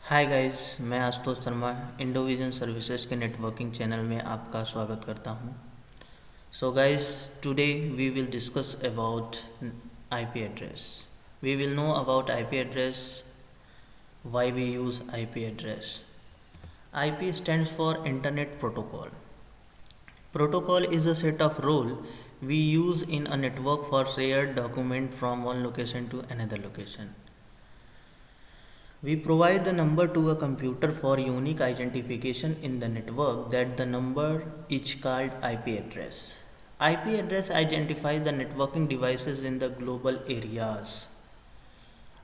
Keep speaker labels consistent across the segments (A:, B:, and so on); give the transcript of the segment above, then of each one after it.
A: हाय guys, मैं Ashutosh Sharma Indovision services के networking channel में आपका स्वागत करता हूं। So guys, today we will discuss about IP address. We will know about IP address, why we use IP address. IP stands for Internet Protocol. Protocol is a set of rules we use in a network for shared document from one location to another location. We provide the number to a computer for unique identification in the network. That the number is called IP address. IP address identifies the networking devices in the global areas.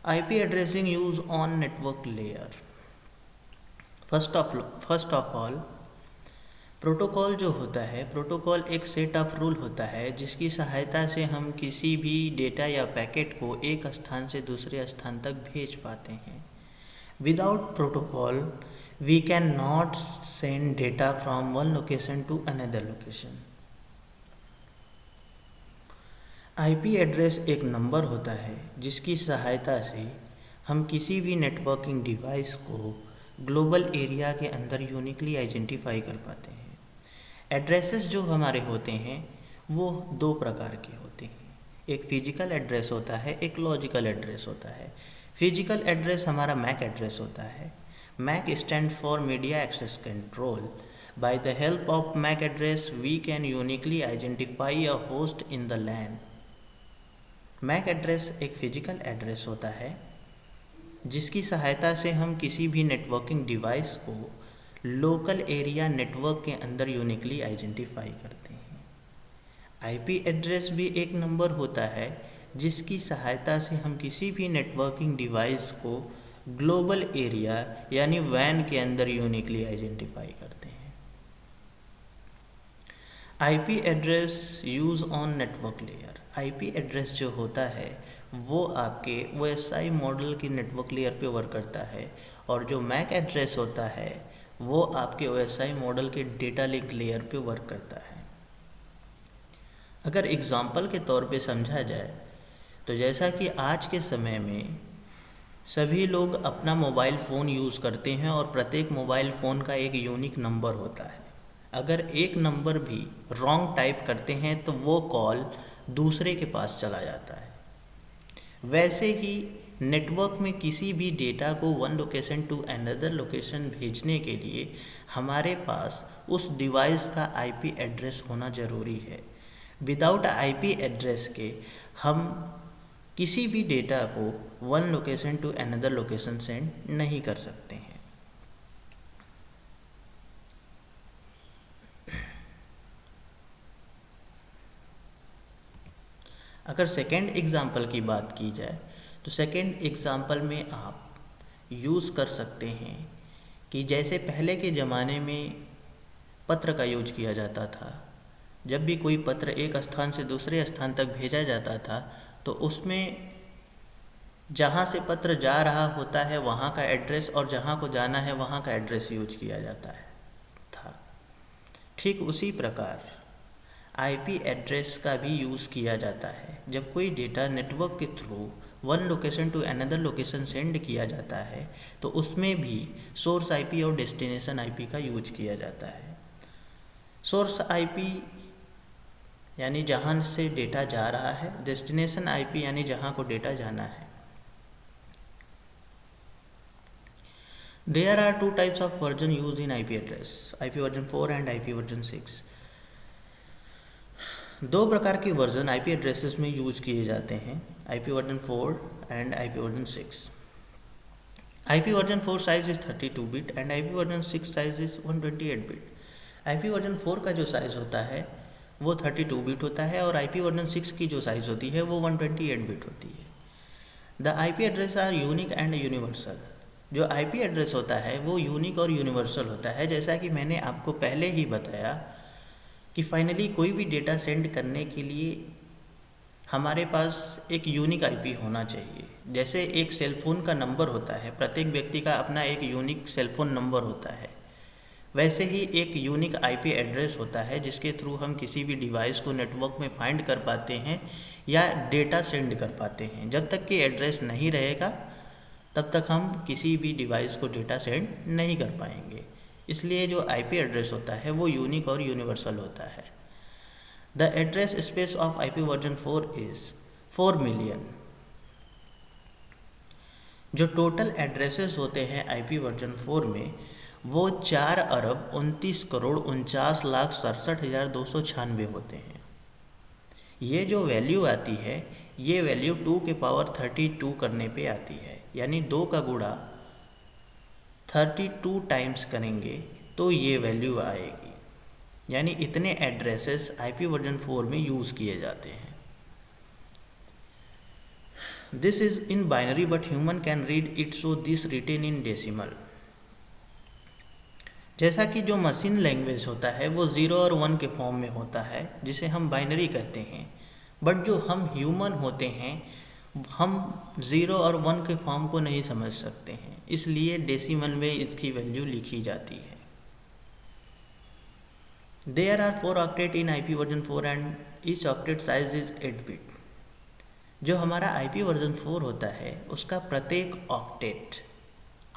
A: IP addressing used on network layer. First of all, protocol जो होता है, protocol एक set of rule होता है जिसकी सहायता से हम किसी भी डेटा या पैकेट को एक स्थान से दूसरे स्थान तक भेज पाते हैं। Without protocol, we cannot send data from one location to another location. IP address एक नंबर होता है जिसकी सहायता से हम किसी भी नेटवर्किंग डिवाइस को ग्लोबल एरिया के अंदर यूनिकली आइडेंटिफाई कर पाते हैं। एड्रेसेस जो हमारे होते हैं वो दो प्रकार के होते हैं, एक फिजिकल एड्रेस होता है, एक लॉजिकल एड्रेस होता है। फिजिकल एड्रेस हमारा मैक एड्रेस होता है। MAC stand for media access control. By the help of MAC address we can uniquely identify a host in the LAN. MAC address एक physical address होता है जिसकी सहायता से हम किसी भी नेटवर्किंग डिवाइस को लोकल एरिया नेटवर्क के अंदर यूनिकली आइडेंटिफाई करते हैं। आईपी एड्रेस भी एक नंबर होता है जिसकी सहायता से हम किसी भी नेटवर्किंग डिवाइस को ग्लोबल एरिया यानी वैन के अंदर यूनिकली आइडेंटिफाई करते हैं। IP address use on network layer. IP address जो होता है वो आपके ओएसआई मॉडल की नेटवर्क लेयर पे वर्क करता है, और जो मैक एड्रेस होता है वो आपके ओएसआई मॉडल के डेटा लिंक लेयर पे वर्क करता है। अगर एग्जाम्पल के तौर पे समझा जाए तो जैसा कि आज के समय में सभी लोग अपना मोबाइल फ़ोन यूज़ करते हैं और प्रत्येक मोबाइल फ़ोन का एक यूनिक नंबर होता है। अगर एक नंबर भी रॉन्ग टाइप करते हैं तो वो कॉल दूसरे के पास चला जाता है। वैसे ही नेटवर्क में किसी भी डेटा को one location to another location भेजने के लिए हमारे पास उस डिवाइस का आईपी एड्रेस होना ज़रूरी है। विदाउट आईपी एड्रेस के हम किसी भी डेटा को one location to another location send नहीं कर सकते हैं। अगर सेकेंड एग्जाम्पल की बात की जाए तो सेकेंड एग्जाम्पल में आप यूज़ कर सकते हैं कि जैसे पहले के ज़माने में पत्र का यूज किया जाता था। जब भी कोई पत्र एक स्थान से दूसरे स्थान तक भेजा जाता था तो उसमें जहाँ से पत्र जा रहा होता है वहाँ का एड्रेस और जहाँ को जाना है वहाँ का एड्रेस यूज किया जाता है था। ठीक उसी प्रकार आईपी एड्रेस का भी यूज़ किया जाता है। जब कोई डेटा नेटवर्क के through one location to another location send किया जाता है तो उसमें भी सोर्स आईपी और डेस्टिनेशन आईपी का यूज किया जाता है। सोर्स आईपी यानी जहाँ से डेटा जा रहा है, डेस्टिनेशन आईपी यानी जहाँ को डेटा जाना है। There are two types of version used in IP address, IP version 4 and IP version 6. दो प्रकार के वर्जन IP एड्रेसेस में यूज किए जाते हैं, IP version 4 and IP version 6. IP version 4 size is 32 bit and IP version 6 size is 128 bit. IP version 4 का जो size होता है वो 32 बिट होता है और IP version 6 की जो साइज होती है वो 128 बिट होती है। The IP address are unique and universal. जो IP एड्रेस होता है वो यूनिक और यूनिवर्सल होता है। जैसा कि मैंने आपको पहले ही बताया कि फाइनली कोई भी डेटा सेंड करने के लिए हमारे पास एक यूनिक IP होना चाहिए। जैसे एक सेलफोन का नंबर होता है, प्रत्येक व्यक्ति का अपना एक यूनिक सेलफोन नंबर होता है, वैसे ही एक यूनिक IP एड्रेस होता है जिसके थ्रू हम किसी भी डिवाइस को नेटवर्क में फाइंड कर पाते हैं या डेटा सेंड कर पाते हैं। जब तक कि एड्रेस नहीं रहेगा तब तक हम किसी भी डिवाइस को डेटा सेंड नहीं कर पाएंगे। इसलिए जो आईपी एड्रेस होता है वो यूनिक और यूनिवर्सल होता है। The address space of IP version 4 is 4 million. जो टोटल एड्रेसेस होते हैं आईपी वर्जन 4 में वो 4,29,49,67,296 होते हैं। ये जो वैल्यू आती है ये वैल्यू 2 के पावर 32 करने पे आती है, यानी 2 का गुणा 32 टाइम्स करेंगे तो ये वैल्यू आएगी। यानी इतने एड्रेसेस आईपी वर्जन 4 में यूज़ किए जाते हैं। This is in binary but human can read it, so this written in decimal. जैसा कि जो मशीन लैंग्वेज होता है वो 0 और 1 के फॉर्म में होता है जिसे हम बाइनरी कहते हैं, बट जो हम ह्यूमन होते हैं हम 0 और 1 के फॉर्म को नहीं समझ सकते हैं, इसलिए डेसिमल में इसकी वैल्यू लिखी जाती है। There are 4 octet in IP version 4 and each octet size is 8 bit. जो हमारा आईपी वर्जन 4 होता है उसका प्रत्येक ऑक्टेट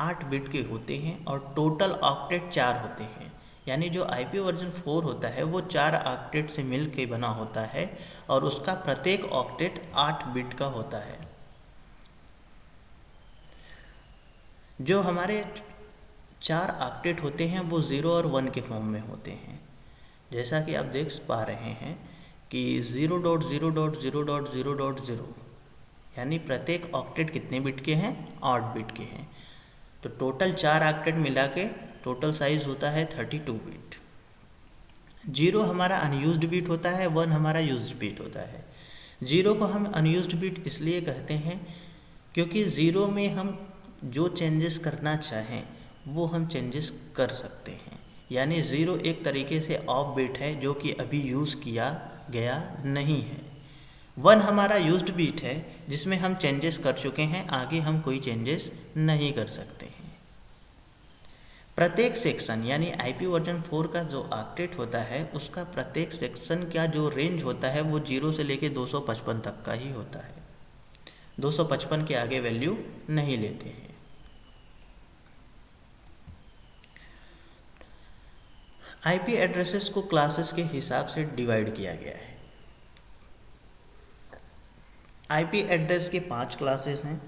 A: 8 बिट के होते हैं और टोटल ऑक्टेट 4 होते हैं। यानी जो आईपी वर्जन 4 होता है वो 4 ऑक्टेट से मिल के बना होता है और उसका प्रत्येक ऑक्टेट 8 बिट का होता है। जो हमारे 4 ऑक्टेट होते हैं वो 0 और 1 के फॉर्म में होते हैं। जैसा कि आप देख पा रहे हैं कि 0.0.0.0.0 यानी प्रत्येक ऑक्टेट कितने बिट के हैं? 8 बिट के हैं। तो टोटल 4 ऑक्टेट मिला के टोटल साइज होता है 32 बिट। 0 हमारा अनयूज्ड बिट होता है, 1 हमारा यूज्ड बिट होता है। 0 को हम अनयूज्ड बिट इसलिए कहते हैं क्योंकि 0 में हम जो चेंजेस करना चाहें वो हम चेंजेस कर सकते हैं। यानी 0 एक तरीके से ऑफ बिट है जो कि अभी यूज़ किया गया नहीं है। 1 हमारा यूज्ड बिट है जिसमें हम चेंजेस कर चुके हैं, आगे हम कोई चेंजेस नहीं कर सकते हैं। प्रत्येक सेक्शन यानी आईपी वर्जन 4 का जो ऑक्टेट होता है उसका प्रत्येक सेक्शन का जो रेंज होता है वो 0 से लेके 255 तक का ही होता है। 255 के आगे वैल्यू नहीं लेते हैं। आईपी एड्रेसेस को क्लासेस के हिसाब से डिवाइड किया गया है। आईपी एड्रेस के 5 क्लासेस हैं,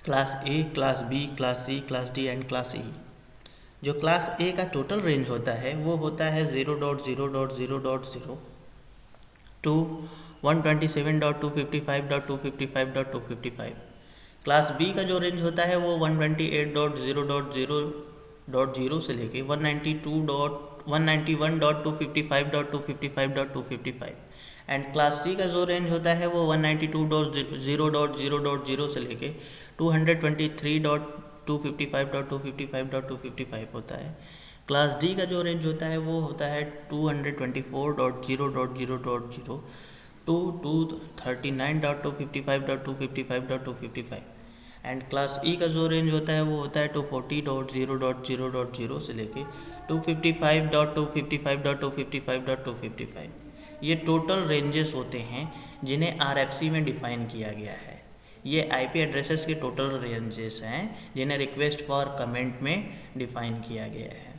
A: class A, class B, class C, class D and class E. जो क्लास ए का टोटल रेंज होता है वो होता है 0.0.0.0 टू 127.255.255.255। क्लास बी का जो रेंज होता है वो 128.0.0.0 से लेके 191.255.255.255 एंड क्लास सी का जो रेंज होता है वो 192.0.0.0 से लेके 223.255.255.255 होता है। क्लास डी का जो रेंज होता है वो होता है 224.0.0.0 टू 239.255.255.255 एंड क्लास ई का जो रेंज होता है वो होता है 240.0.0.0 से लेके 255.255.255.255। ये टोटल रेंजेस होते हैं जिन्हें आरएफसी में डिफाइन किया गया है। ये आईपी एड्रेसेस के टोटल रेंजेस हैं जिन्हें रिक्वेस्ट फॉर कमेंट में डिफाइन किया गया है।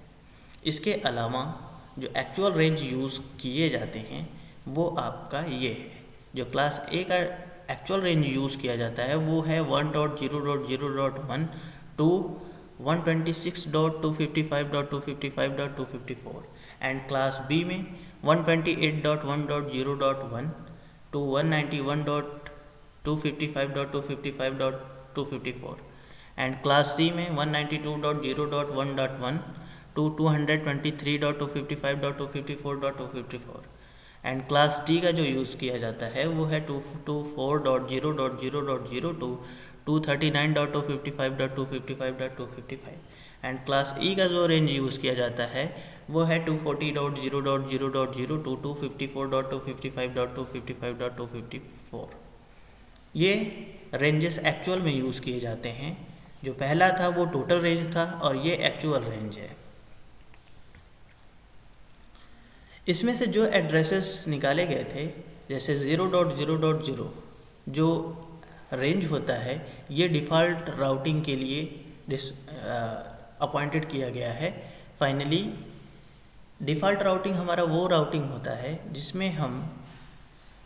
A: इसके अलावा जो एक्चुअल रेंज यूज़ किए जाते हैं वो आपका ये है। जो क्लास ए का एक्चुअल रेंज यूज़ किया जाता है वो है 1.0.0.1 टू 126.255.255.254 एंड क्लास बी में 128.1.0.1 टू 191.255.255.254 एंड क्लास सी में 192.0.1.1 टू 223.255.254.254 एंड क्लास डी का जो यूज़ किया जाता है वो है 224.0.0.0 टू 239.255.255.255 एंड क्लास ई का जो रेंज यूज़ किया जाता है वो है 240.0.0.0 टू 254.255.255.254। ये रेंजेस एक्चुअल में यूज़ किए जाते हैं। जो पहला था वो टोटल रेंज था और ये एक्चुअल रेंज है। इसमें से जो एड्रेसेस निकाले गए थे जैसे 0.0.0 जो रेंज होता है ये डिफ़ॉल्ट राउटिंग के लिए अपॉइंटेड किया गया है। फाइनली डिफ़ॉल्ट राउटिंग हमारा वो राउटिंग होता है जिसमें हम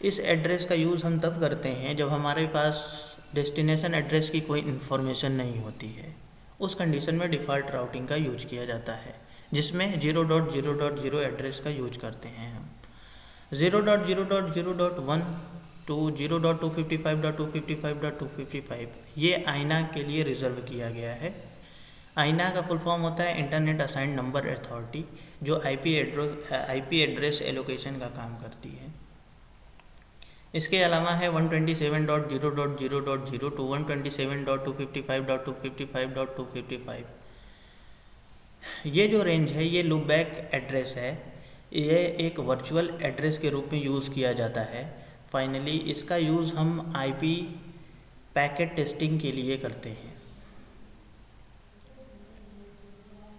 A: इस एड्रेस का यूज़ हम तब करते हैं जब हमारे पास डेस्टिनेशन एड्रेस की कोई इन्फॉर्मेशन नहीं होती है। उस कंडीशन में डिफ़ॉल्ट राउटिंग का यूज किया जाता है, जिसमें 0.0.0 एड्रेस का यूज करते हैं हम। 0.0.0.1 to 0.255.255.255 ये आईना के लिए रिजर्व किया गया है। आईना का फुल फॉर्म होता है इंटरनेट असाइंड नंबर अथॉरिटी, जो आईपी एड्रेस एलोकेशन का काम करती है। इसके अलावा है 127.0.0.0 to 127.255.255.255। ये जो रेंज है ये लूपबैक एड्रेस है, ये एक वर्चुअल एड्रेस के रूप में यूज़ किया जाता है। फाइनली इसका यूज़ हम आईपी पैकेट टेस्टिंग के लिए करते हैं।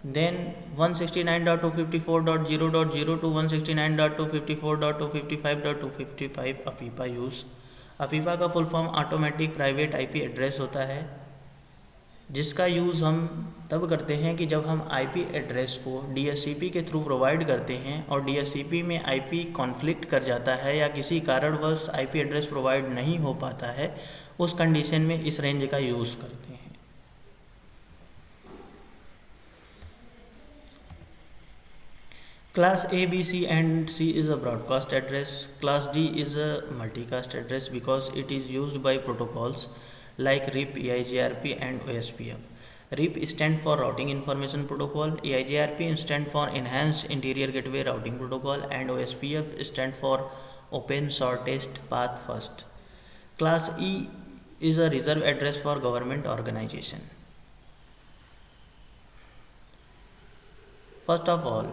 A: Then 169.254.0.0 to 169.254.255.255 APIPA use. APIPA का full form automatic private IP address होता है, जिसका यूज़ हम तब करते हैं कि जब हम आईपी एड्रेस को डीएचसीपी के थ्रू प्रोवाइड करते हैं और डीएचसीपी में आईपी कॉन्फ्लिक्ट कर जाता है या किसी कारणवश आईपी एड्रेस प्रोवाइड नहीं हो पाता है, उस कंडीशन में इस रेंज का यूज़ करते हैं। Class A, B, C and C is a broadcast address. Class D is a multicast address because it is used by protocols like RIP, EIGRP and OSPF. RIP stands for Routing Information Protocol, EIGRP stands for Enhanced Interior Gateway Routing Protocol and OSPF stands for Open Shortest Path First. Class E is a reserved address for government organization. First of all,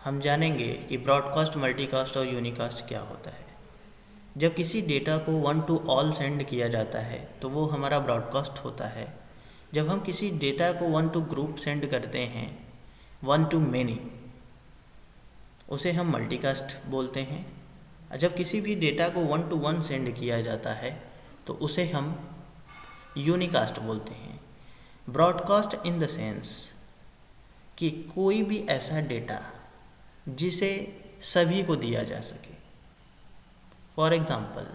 A: हम जानेंगे कि broadcast, multicast और unicast क्या होता है। जब किसी data को 1 to all सेंड किया जाता है तो वो हमारा ब्रॉडकास्ट होता है। जब हम किसी डेटा को 1 to ग्रुप सेंड करते हैं, 1 to many, उसे हम मल्टीकास्ट बोलते हैं। जब किसी भी डेटा को 1 to 1 सेंड किया जाता है तो उसे हम यूनिकास्ट बोलते हैं। ब्रॉडकास्ट इन द सेंस कि कोई भी ऐसा डेटा जिसे सभी को दिया जा सके। फॉर एग्ज़ाम्पल,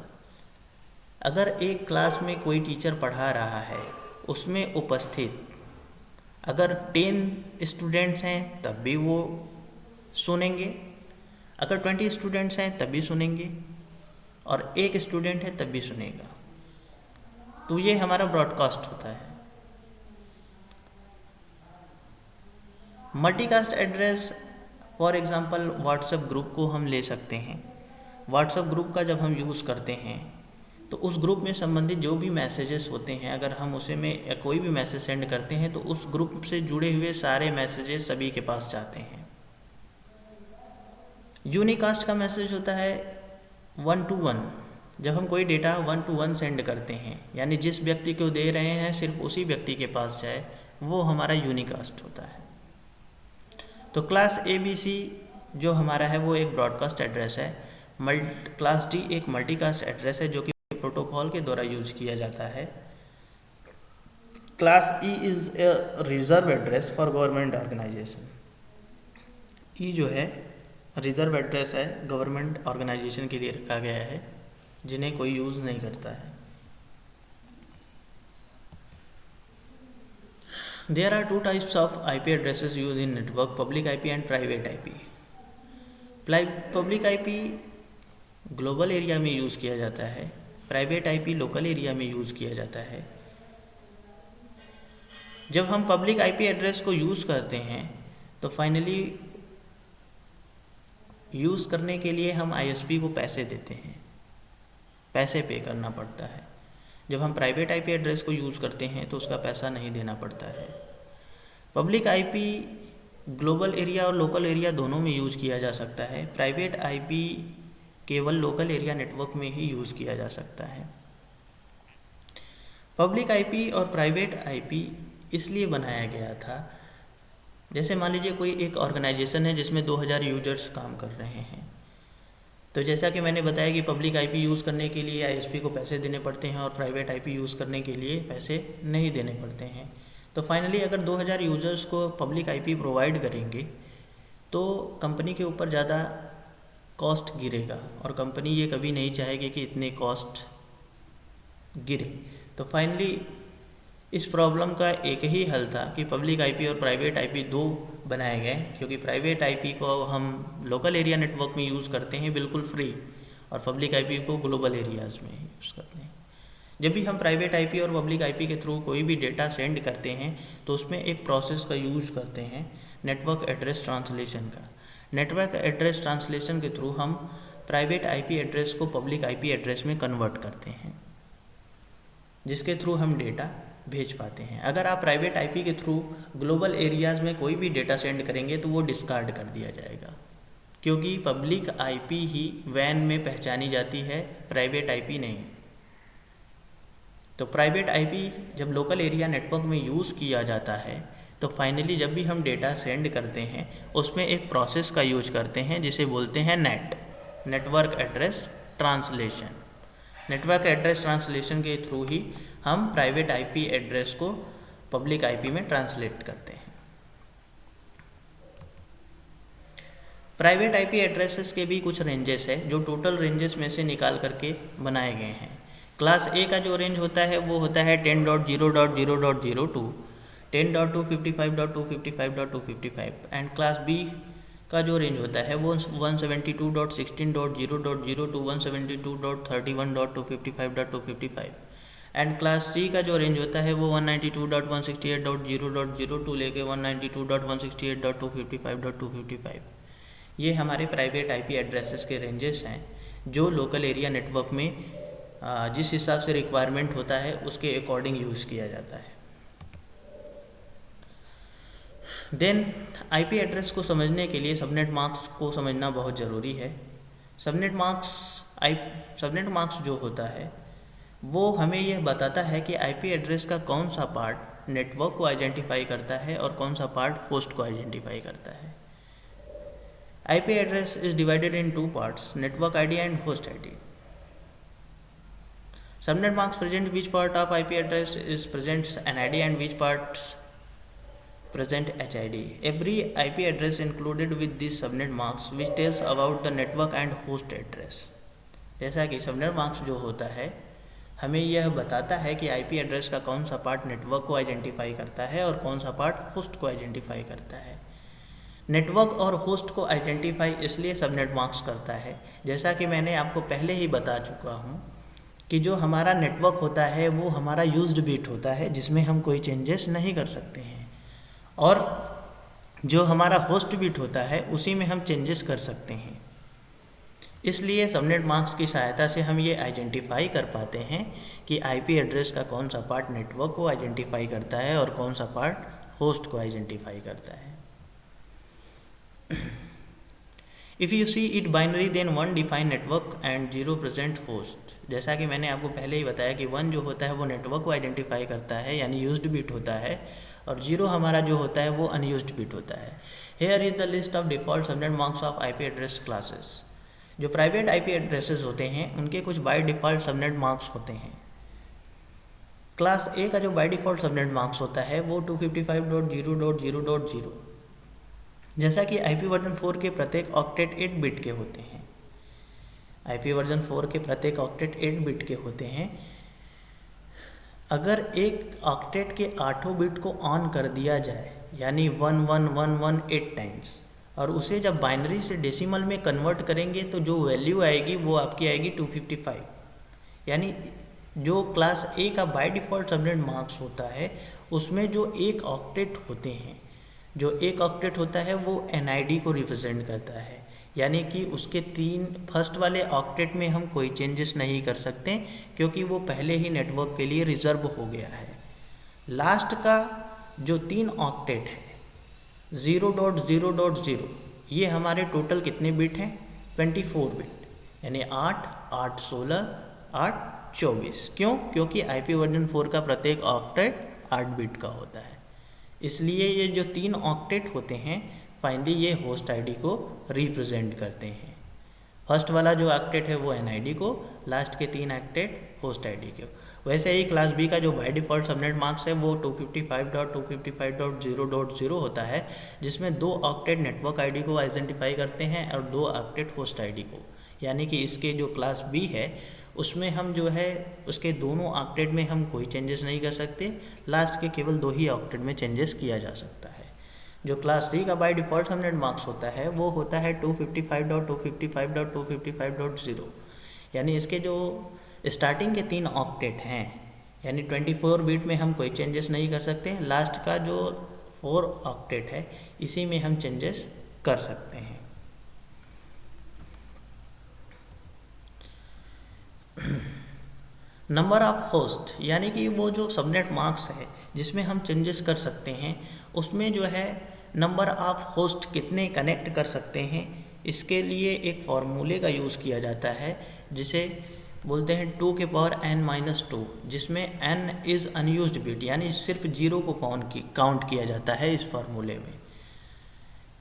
A: अगर एक क्लास में कोई टीचर पढ़ा रहा है, उसमें उपस्थित अगर 10 स्टूडेंट्स हैं तब भी वो सुनेंगे, अगर 20 स्टूडेंट्स हैं तब भी सुनेंगे और एक स्टूडेंट है तब भी सुनेगा। तो ये हमारा ब्रॉडकास्ट होता है। Multicast address, for example WhatsApp group को हम ले सकते हैं। व्हाट्सएप ग्रुप का जब हम यूज़ करते हैं तो उस ग्रुप में संबंधित जो भी मैसेजेस होते हैं, अगर हम उसे में कोई भी मैसेज सेंड करते हैं तो उस ग्रुप से जुड़े हुए सारे मैसेजेस सभी के पास जाते हैं। यूनिकास्ट का मैसेज होता है 1 to 1। जब हम कोई डेटा 1 to 1 सेंड करते हैं, यानी जिस व्यक्ति को दे रहे हैं सिर्फ उसी व्यक्ति के पास जाए, वो हमारा यूनिकास्ट होता है। तो क्लास ABC जो हमारा है वो एक ब्रॉडकास्ट एड्रेस है। क्लास D एक मल्टीकास्ट एड्रेस है जो कि प्रोटोकॉल के द्वारा यूज किया जाता है। Class E is a reserve address for government organization. E जो है रिजर्व एड्रेस है, गवर्नमेंट ऑर्गेनाइजेशन के लिए रखा गया है, जिन्हें कोई यूज़ नहीं करता है। There are two types of IP addresses used in network: public IP and private IP. Public IP global area में यूज़ किया जाता है, प्राइवेट IP लोकल एरिया में यूज़ किया जाता है। जब हम पब्लिक IP एड्रेस को यूज़ करते हैं तो फाइनली यूज़ करने के लिए हम ISP को पैसे देते हैं, पैसे पे करना पड़ता है। जब हम प्राइवेट IP एड्रेस को यूज़ करते हैं तो उसका पैसा नहीं देना पड़ता है। पब्लिक IP ग्लोबल एरिया और लोकल एरिया दोनों में यूज़ किया जा सकता है। प्राइवेट IP केवल लोकल एरिया नेटवर्क में ही यूज़ किया जा सकता है। पब्लिक IP और प्राइवेट IP इसलिए बनाया गया था, जैसे मान लीजिए कोई एक ऑर्गेनाइजेशन है जिसमें 2000 यूजर्स काम कर रहे हैं। तो जैसा कि मैंने बताया कि पब्लिक आईपी यूज़ करने के लिए आईएसपी को पैसे देने पड़ते हैं और प्राइवेट आईपी यूज़ करने के लिए पैसे नहीं देने पड़ते हैं। तो फाइनली अगर 2000 यूज़र्स को पब्लिक आईपी प्रोवाइड करेंगे तो कंपनी के ऊपर ज़्यादा कॉस्ट गिरेगा और कंपनी ये कभी नहीं चाहेगी कि इतने कॉस्ट गिरे। तो फाइनली इस प्रॉब्लम का एक ही हल था कि पब्लिक आईपी और प्राइवेट आईपी दो बनाए गए, क्योंकि प्राइवेट आईपी को हम लोकल एरिया नेटवर्क में यूज़ करते हैं बिल्कुल फ्री, और पब्लिक आईपी को ग्लोबल एरियाज़ में यूज़ करते हैं। जब भी हम प्राइवेट आईपी और पब्लिक आईपी के थ्रू कोई भी डेटा सेंड करते हैं तो उसमें एक प्रोसेस का यूज़ करते हैं नेटवर्क एड्रेस ट्रांसलेशन का। नेटवर्क एड्रेस ट्रांसलेशन के थ्रू हम प्राइवेट आईपी एड्रेस को पब्लिक आईपी एड्रेस में कन्वर्ट करते हैं, जिसके थ्रू हम डेटा भेज पाते हैं। अगर आप प्राइवेट आईपी के थ्रू ग्लोबल एरियाज़ में कोई भी डेटा सेंड करेंगे तो वो डिस्कार्ड कर दिया जाएगा, क्योंकि पब्लिक आईपी ही वैन में पहचानी जाती है, प्राइवेट आईपी नहीं। तो प्राइवेट आईपी जब लोकल एरिया नेटवर्क में यूज़ किया जाता है तो फाइनली जब भी हम डेटा सेंड करते हैं उसमें एक प्रोसेस का यूज करते हैं जिसे बोलते हैं network address translation. Network address translation के थ्रू ही हम प्राइवेट आईपी एड्रेस को पब्लिक आईपी में ट्रांसलेट करते हैं। प्राइवेट आईपी एड्रेसेस के भी कुछ रेंजेस है जो टोटल रेंजेस में से निकाल करके बनाए गए हैं। क्लास ए का जो रेंज होता है वो होता है 10.0.0.02, 10.255.255.255 एंड क्लास बी का जो रेंज होता है वो 172.16.0.0 टू 172.31.255.255 एंड क्लास सी का जो रेंज होता है वो 192.168.0.0 टू लेके 192.168.255.255। ये हमारे प्राइवेट आईपी एड्रेसेस के रेंजेस हैं जो लोकल एरिया नेटवर्क में जिस हिसाब से रिक्वायरमेंट होता है उसके अकॉर्डिंग यूज़ किया जाता है। देन आईपी एड्रेस को समझने के लिए सबनेट मास्क को समझना बहुत ज़रूरी है। सबनेट मास्क जो होता है वो हमें यह बताता है कि आईपी एड्रेस का कौन सा पार्ट नेटवर्क को आइडेंटिफाई करता है और कौन सा पार्ट होस्ट को आइडेंटिफाई करता है। IP address is divided in two parts, network ID and host ID. Subnet marks present which part of IP address is presents an ID and which parts present HID. Every IP address included with these subnet marks which tells about the network and host address. जैसा कि subnet marks जो होता है हमें यह बताता है कि IP एड्रेस का कौन सा पार्ट नेटवर्क को आइडेंटिफाई करता है और कौन सा पार्ट होस्ट को आइडेंटिफाई करता है। नेटवर्क और होस्ट को आइडेंटिफाई इसलिए सबनेट मार्क्स करता है, जैसा कि मैंने आपको पहले ही बता चुका हूँ कि जो हमारा नेटवर्क होता है वो हमारा यूज्ड बिट होता है जिसमें हम कोई चेंजेस नहीं कर सकते हैं, और जो हमारा होस्ट बिट होता है उसी में हम चेंजेस कर सकते हैं। इसलिए सबनेट मार्क्स की सहायता से हम ये आइडेंटिफाई कर पाते हैं कि आईपी एड्रेस का कौन सा पार्ट नेटवर्क को आइडेंटिफाई करता है और कौन सा पार्ट होस्ट को आइडेंटिफाई करता है। If you see it binary then 1 define network and 0 present host। जैसा कि मैंने आपको पहले ही बताया कि 1 जो होता है वो नेटवर्क को आइडेंटिफाई करता है यानी यूज्ड बिट होता है, और 0 हमारा जो होता है वो अनयूज्ड बिट होता है। Here is the list of default subnet marks of IP address classes। जो प्राइवेट IP एड्रेसेस होते हैं उनके कुछ बाय डिफ़ॉल्ट सबनेट मार्क्स होते हैं। क्लास ए का जो बाय डिफ़ॉल्ट सबनेट मार्क्स होता है वो 255.0.0.0, जैसा कि आईपी वर्जन 4 के प्रत्येक ऑक्टेट 8 बिट के होते हैं। आईपी वर्जन 4 के प्रत्येक ऑक्टेट 8 बिट के होते हैं। अगर एक ऑक्टेट के 8 बिट को ऑन कर दिया जाए यानी 11118 टाइम्स, और उसे जब बाइनरी से डेसिमल में कन्वर्ट करेंगे तो जो वैल्यू आएगी वो आपकी आएगी 255। यानी जो क्लास ए का बाय डिफ़ॉल्ट सबनेट मार्क्स होता है उसमें जो एक ऑक्टेट होते हैं, जो एक ऑक्टेट होता है वो NID को रिप्रेजेंट करता है, यानी कि उसके फर्स्ट वाले ऑक्टेट में हम कोई चेंजेस नहीं कर सकते क्योंकि वो पहले ही नेटवर्क के लिए रिजर्व हो गया है। लास्ट का जो 3 ऑक्टेट है 0.0.0, ये हमारे टोटल कितने बिट हैं 24 बिट, यानी 8, 8, 16, 8, 24। क्यों? क्योंकि IP वर्जन 4 का प्रत्येक ऑक्टेट 8 बिट का होता है। इसलिए ये जो 3 ऑक्टेट होते हैं फाइनली ये होस्ट आईडी को रिप्रेजेंट करते हैं। फर्स्ट वाला जो ऑक्टेट है वो एनआईडी को, लास्ट के 3 ऑक्टेट होस्ट आईडी को। वैसे ही क्लास बी का जो बाय डिफ़ॉल्ट सबनेट मार्क्स है वो 255.255.0.0 होता है, जिसमें 2 ऑक्टेट नेटवर्क आईडी को आइडेंटिफाई करते हैं और 2 ऑक्टेट होस्ट आईडी को। यानी कि इसके जो क्लास बी है उसमें हम जो है उसके दोनों ऑक्टेट में हम कोई चेंजेस नहीं कर सकते, लास्ट के केवल 2 ही ऑक्टेट में चेंजेस किया जा सकता है। जो क्लास सी का बाय डिफ़ॉल्ट सबनेट मार्क्स होता है वो होता है 255.255.255.0, यानी इसके जो स्टार्टिंग के 3 ऑक्टेट हैं यानी 24 बिट में हम कोई चेंजेस नहीं कर सकते, लास्ट का जो 4 ऑक्टेट है इसी में हम चेंजेस कर सकते हैं। नंबर ऑफ होस्ट यानी कि वो जो सबनेट मार्क्स है जिसमें हम चेंजेस कर सकते हैं उसमें जो है नंबर ऑफ होस्ट कितने कनेक्ट कर सकते हैं, इसके लिए एक फॉर्मूले का यूज़ किया जाता है जिसे बोलते हैं 2 के पावर n-2, जिसमें n इज़ अनयूज्ड बिट यानी सिर्फ 0 को काउंट किया जाता है इस फार्मूले में।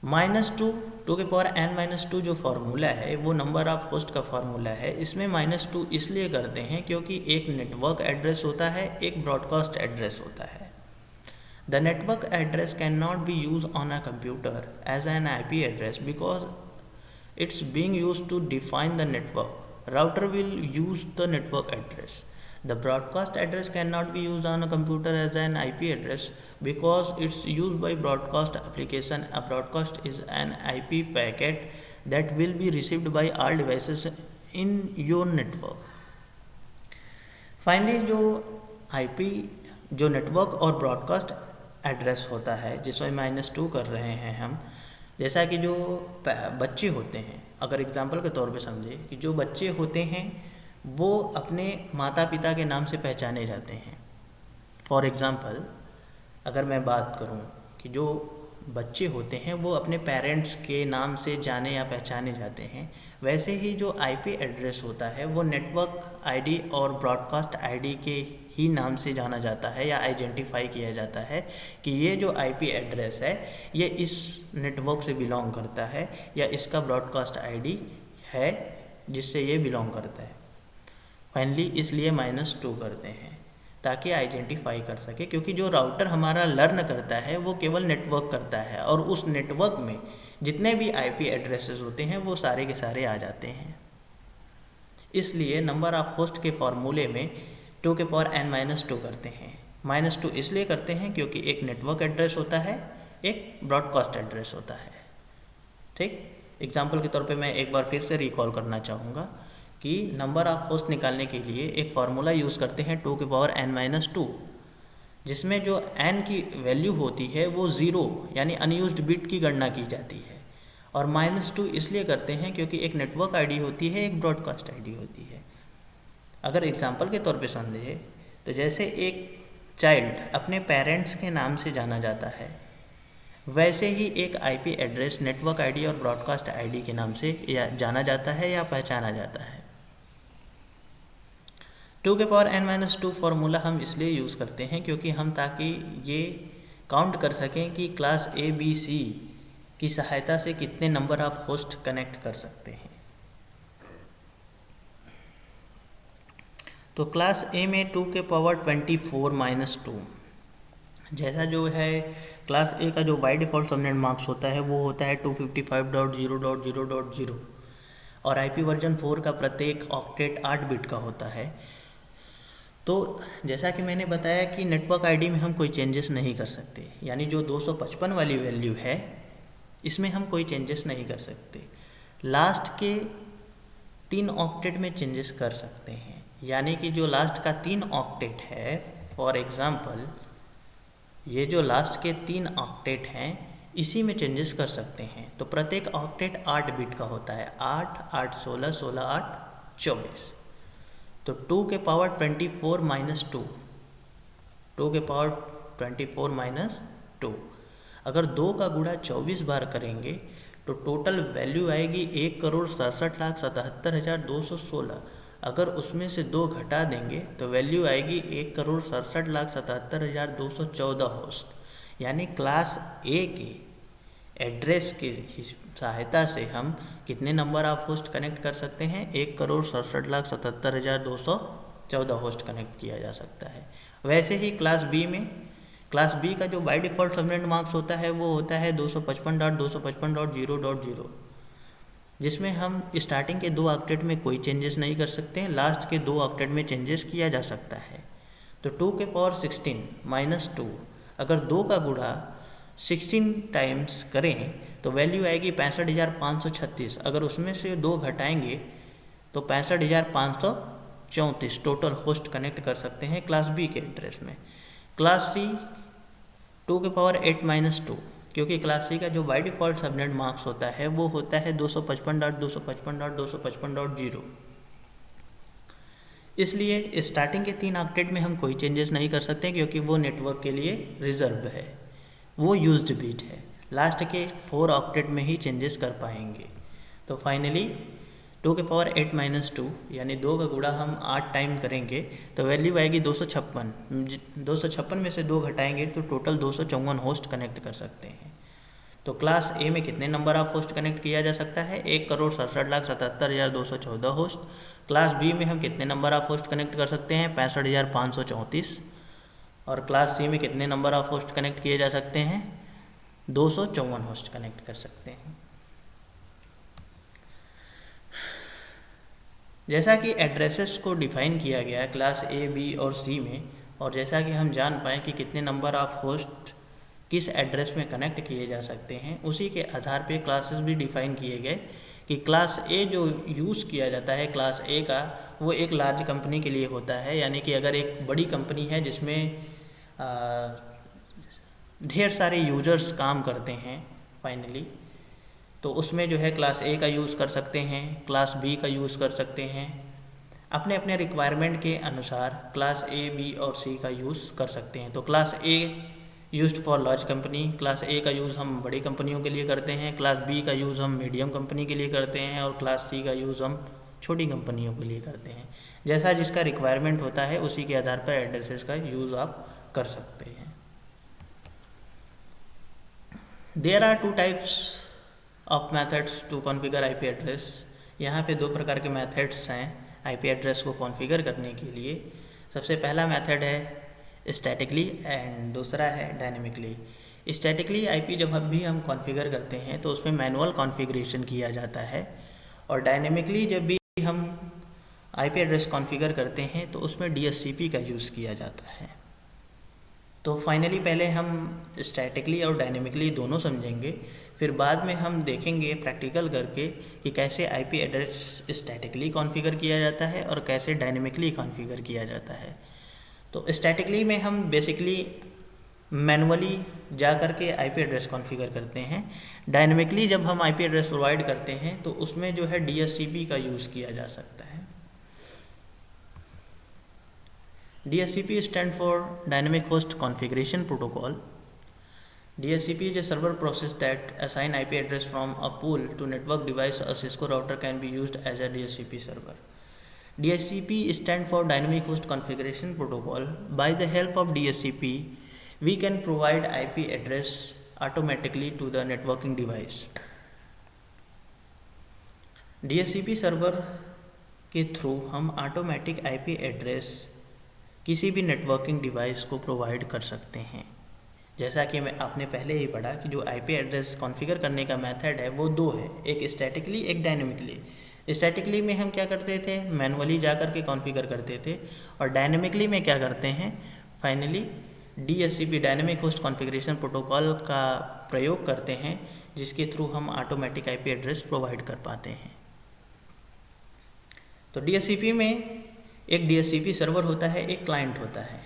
A: -2 के पावर n-2 जो फार्मूला है वो नंबर ऑफ होस्ट का फार्मूला है। इसमें -2 इसलिए करते हैं क्योंकि एक नेटवर्क एड्रेस होता है, एक ब्रॉडकास्ट एड्रेस होता है। The network address can not be use on a computer as an IP address because it's being used to define the network. Router will use the network address. The broadcast address cannot be used on a computer as an IP address because it's used by broadcast application. A broadcast is an IP packet that will be received by all devices in your network. Finally, जो IP जो network और broadcast address होता है जिसमें -2 कर रहे हैं हम, जैसा कि जो बच्चे होते हैं, अगर एग्जाम्पल के तौर पे समझे कि जो बच्चे होते हैं वो अपने माता पिता के नाम से पहचाने जाते हैं। फॉर एग्ज़ाम्पल अगर मैं बात करूं कि जो बच्चे होते हैं वो अपने पेरेंट्स के नाम से जाने या पहचाने जाते हैं, वैसे ही जो IP एड्रेस होता है वो नेटवर्क ID और ब्रॉडकास्ट ID के ही नाम से जाना जाता है या आइडेंटिफाई किया जाता है कि ये जो IP एड्रेस है ये इस नेटवर्क से बिलोंग करता है या इसका ब्रॉडकास्ट ID है जिससे ये बिलोंग करता है। फाइनली इसलिए -2 करते हैं ताकि आइडेंटिफाई कर सके, क्योंकि जो राउटर हमारा लर्न करता है वो केवल नेटवर्क करता है और उस नेटवर्क में जितने भी IP एड्रेसेस होते हैं वो सारे के सारे आ जाते हैं। इसलिए नंबर ऑफ होस्ट के फॉर्मूले में 2 के पावर n-2 करते हैं। -2 इसलिए करते हैं क्योंकि एक नेटवर्क एड्रेस होता है, एक ब्रॉडकास्ट एड्रेस होता है। ठीक, एग्जाम्पल के तौर पे मैं एक बार फिर से रिकॉल करना चाहूँगा कि नंबर ऑफ होस्ट निकालने के लिए एक फार्मूला यूज़ करते हैं 2 के पावर n-2, जिसमें जो n की वैल्यू होती है वो 0 यानी अनयूज्ड बिट की गणना की जाती है, और -2 इसलिए करते हैं क्योंकि एक नेटवर्क ID होती है, एक ब्रॉडकास्ट ID होती है। अगर एग्जाम्पल के तौर पे समझे तो जैसे एक चाइल्ड अपने पेरेंट्स के नाम से जाना जाता है, वैसे ही एक IP एड्रेस नेटवर्क ID और ब्रॉडकास्ट ID के नाम से या जाना जाता है या पहचाना जाता है। 2 के पावर n-2 फार्मूला हम इसलिए यूज़ करते हैं क्योंकि हम ताकि ये काउंट कर सकें कि क्लास ABC की सहायता से कितने नंबर ऑफ होस्ट कनेक्ट कर सकते हैं। तो क्लास A में 2 के पावर 24-2, जैसा जो है क्लास A का जो बाय डिफ़ॉल्ट सबनेट मार्क्स होता है वो होता है 255.0.0.0 और IP वर्जन 4 का प्रत्येक ऑक्टेट 8 बिट का होता है। तो जैसा कि मैंने बताया कि नेटवर्क ID में हम कोई चेंजेस नहीं कर सकते, यानी जो 255 वाली वैल्यू है इसमें हम कोई चेंजेस नहीं कर सकते। लास्ट के 3 ऑक्टेट में चेंजेस कर सकते हैं, यानी कि जो लास्ट का 3 ऑक्टेट है, फॉर एग्ज़ाम्पल ये जो लास्ट के 3 ऑक्टेट हैं इसी में चेंजेस कर सकते हैं। तो प्रत्येक ऑक्टेट 8 बिट का होता है, 8, 8, 16, 16, 8, 24। तो 2 के पावर 24-2, 2 के पावर 24-2, अगर 2 का गुणा 24 बार करेंगे तो टोटल वैल्यू आएगी 1,67,77,216। अगर उसमें से 2 घटा देंगे तो वैल्यू आएगी 1,67,77,214 होस्ट। यानी क्लास A के एड्रेस की सहायता से हम कितने नंबर ऑफ होस्ट कनेक्ट कर सकते हैं? 1,67,77,214 होस्ट कनेक्ट किया जा सकता है। वैसे ही क्लास बी में, क्लास बी का जो बाय डिफ़ॉल्ट सबनेट मार्क्स होता है वो होता है 255.255.0.0, जिसमें हम स्टार्टिंग के 2 ऑक्टेट में कोई चेंजेस नहीं कर सकते हैं, लास्ट के 2 ऑक्टेट में चेंजेस किया जा सकता है। तो 2 के पावर 16 माइनस 2, अगर 2 का गुणा 16 टाइम्स करें तो वैल्यू आएगी 65,536। अगर उसमें से 2 घटाएंगे तो 65,534 टोटल होस्ट कनेक्ट कर सकते हैं क्लास बी के एड्रेस में। क्लास सी 2 के पावर 8 माइनस 2, क्योंकि क्लास सी का जो बाय डिफ़ॉल्ट सबनेट मार्क्स होता है वो होता है 255.255.255.0। इसलिए स्टार्टिंग के 3 ऑक्टेट में हम कोई चेंजेस नहीं कर सकते क्योंकि वो नेटवर्क के लिए रिजर्व है, वो यूज्ड बिट है। लास्ट के 4 ऑक्टेट में ही चेंजेस कर पाएंगे। तो फाइनली 2 के पावर 8 माइनस 2 यानी 2 का गुणा हम 8 टाइम करेंगे तो वैल्यू आएगी 256। 256 में से 2 घटाएंगे तो टोटल 254 होस्ट कनेक्ट कर सकते हैं। तो क्लास ए में कितने नंबर ऑफ होस्ट कनेक्ट किया जा सकता है? 1,67,77,214 होस्ट। क्लास बी में हम कितने नंबर ऑफ होस्ट कनेक्ट कर सकते हैं? 65,534। और क्लास सी में कितने नंबर ऑफ होस्ट कनेक्ट किए जा सकते हैं? 254 होस्ट कनेक्ट कर सकते हैं। जैसा कि एड्रेसेस को डिफाइन किया गया है क्लास ए, बी और सी में, और जैसा कि हम जान पाएँ कि कितने नंबर ऑफ होस्ट किस एड्रेस में कनेक्ट किए जा सकते हैं, उसी के आधार पे क्लासेस भी डिफाइन किए गए कि क्लास ए जो यूज़ किया जाता है क्लास ए का, वो एक लार्ज कंपनी के लिए होता है। यानी कि अगर एक बड़ी कंपनी है जिसमें ढेर सारे यूजर्स काम करते हैं फाइनली, तो उसमें जो है क्लास ए का यूज़ कर सकते हैं, क्लास बी का यूज़ कर सकते हैं। अपने अपने रिक्वायरमेंट के अनुसार क्लास ए, बी और सी का यूज़ कर सकते हैं। तो class A used for large company, class ए का यूज़ हम बड़ी कंपनियों के लिए करते हैं, क्लास बी का यूज़ हम मीडियम कंपनी के लिए करते हैं और क्लास सी का यूज़ हम छोटी कंपनियों के लिए करते हैं। जैसा जिसका रिक्वायरमेंट होता है उसी के आधार पर एड्रेसेस का यूज़ आप कर सकते हैं। There are 2 types of methods to configure IP address. यहाँ पे 2 प्रकार के मेथड्स हैं आईपी एड्रेस को कॉन्फ़िगर करने के लिए। सबसे पहला मेथड है स्टैटिकली एंड दूसरा है डायनेमिकली। स्टैटिकली आईपी जब भी हम कॉन्फ़िगर करते हैं तो उसमें मैनुअल कॉन्फ़िगरेशन किया जाता है, और डायनेमिकली जब भी हम आईपी एड्रेस कॉन्फ़िगर करते हैं तो उसमें डीएचसीपी का यूज़ किया जाता है। तो फाइनली पहले हम स्टैटिकली और डायनेमिकली दोनों समझेंगे, फिर बाद में हम देखेंगे प्रैक्टिकल करके कि कैसे आईपी एड्रेस स्टैटिकली कॉन्फ़िगर किया जाता है और कैसे डायनेमिकली कॉन्फ़िगर किया जाता है। तो स्टैटिकली में हम बेसिकली मैनुअली जा कर के आईपी एड्रेस कॉन्फ़िगर करते हैं। डायनेमिकली जब हम आईपी एड्रेस प्रोवाइड करते हैं तो उसमें जो है डीएचसीपी का यूज़ किया जा सकता है। DHCP stands for Dynamic Host Configuration Protocol. DHCP is a server process that assign IP address from a pool to network device. A Cisco router can be used as a DHCP server. DHCP stands for Dynamic Host Configuration Protocol. By the help of DHCP, we can provide IP address automatically to the networking device. DHCP server के through हम automatic IP address किसी भी networking device को provide कर सकते हैं। जैसा कि आपने पहले ही पढ़ा कि जो आईपी एड्रेस कॉन्फ़िगर करने का मेथड है वो 2 है, एक स्टैटिकली एक डायनेमिकली। स्टैटिकली में हम क्या करते थे, मैनुअली जा कर के कॉन्फ़िगर करते थे, और डायनेमिकली में क्या करते हैं, finally DHCP dynamic host configuration protocol का प्रयोग करते हैं, जिसके थ्रू हम ऑटोमेटिक आईपी एड्रेस प्रोवाइड कर पाते हैं। तो डीएचसीपी में एक डीएचसीपी सर्वर होता है, एक क्लाइंट होता है।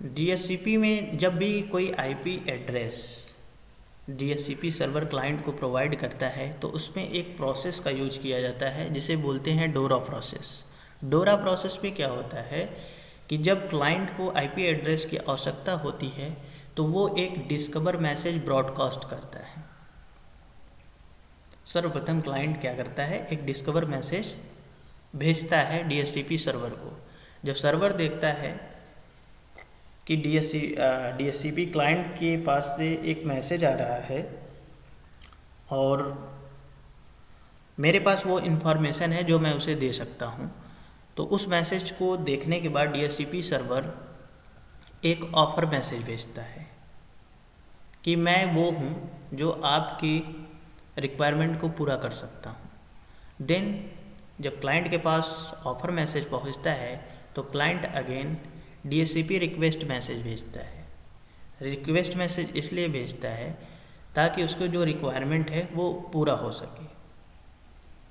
A: डीएचसीपी में जब भी कोई IP address DHCP server client को प्रोवाइड करता है तो उसमें एक प्रोसेस का यूज किया जाता है जिसे बोलते हैं डोरा प्रोसेस। डोरा प्रोसेस में क्या होता है कि जब क्लाइंट को आईपी एड्रेस की आवश्यकता होती है तो वो एक डिस्कवर मैसेज ब्रॉडकास्ट करता है। सर्वप्रथम क्लाइंट क्या करता है, एक डिस्कवर मैसेज भेजता है डीएचसीपी सर्वर को। जब सर्वर देखता है कि DHCP क्लाइंट के पास से एक मैसेज आ रहा है और मेरे पास वो इन्फॉर्मेशन है जो मैं उसे दे सकता हूँ। तो उस मैसेज को देखने के बाद DHCP सर्वर एक ऑफ़र मैसेज भेजता है कि मैं वो हूँ जो आपकी रिक्वायरमेंट को पूरा कर सकता हूँ। देन जब क्लाइंट के पास ऑफ़र मैसेज पहुँचता है तो client again DHCP request message भेजता है। रिक्वेस्ट मैसेज इसलिए भेजता है ताकि उसको जो रिक्वायरमेंट है वो पूरा हो सके।